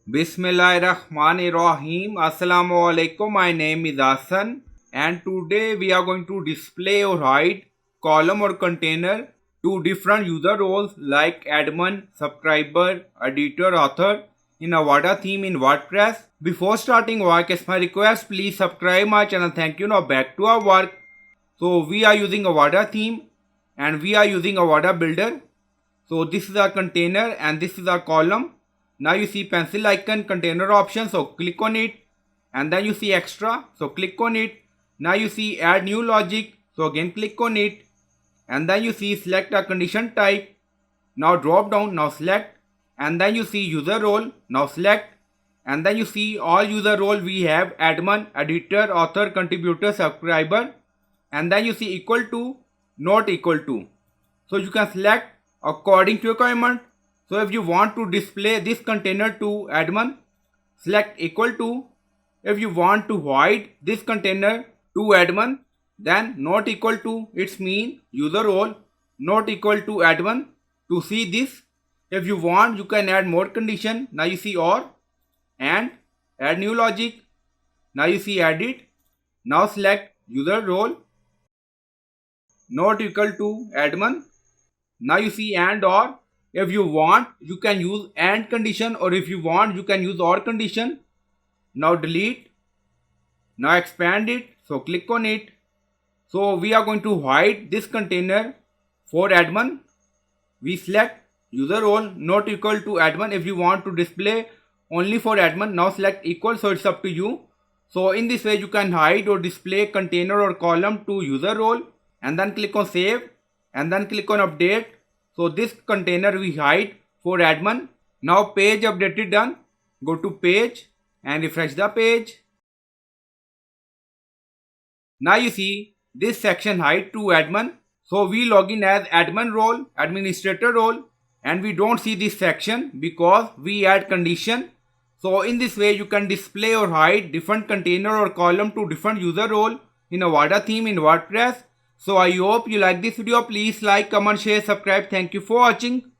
Bismillahirrahmanirrahim. Assalamu alaikum. My name is Hassan and today we are going to display or hide column or container to different user roles like admin, subscriber, editor, author in Avada theme in WordPress. Before starting work, as my request, please subscribe my channel. Thank you. Now back to our work. So we are using Avada theme and we are using Avada builder. So this is our container and this is our column. Now you see pencil icon, container option, so click on it, and then you see extra, so click on it. Now you see add new logic, so again click on it, and then you see select a condition type. Now drop down, now select, and then you see user role, now select, and then you see all user role we have admin, editor, author, contributor, subscriber, and then you see equal to, not equal to. So you can select according to requirement. So if you want to display this container to admin, select equal to. If you want to hide this container to admin, then not equal to, it's mean user role, not equal to admin. To see this, if you want, you can add more condition. Now you see or and add new logic. Now you see edit. Now select user role, not equal to admin. Now you see and or. If you want, you can use and condition, or if you want, you can use or condition. Now delete. Now expand it. So click on it. So we are going to hide this container for admin. We select user role not equal to admin. If you want to display only for admin, now select equal. So it's up to you. So in this way, you can hide or display container or column to user role, and then click on save, and then click on update. So this container we hide for admin. Now page updated done. Go to page and refresh the page. Now you see this section hide to admin. So we log in as admin role, administrator role, and we don't see this section because we add condition. So in this way you can display or hide different container or column to different user role in Avada theme in WordPress. So I hope you like this video. Please like, comment, share, subscribe. Thank you for watching.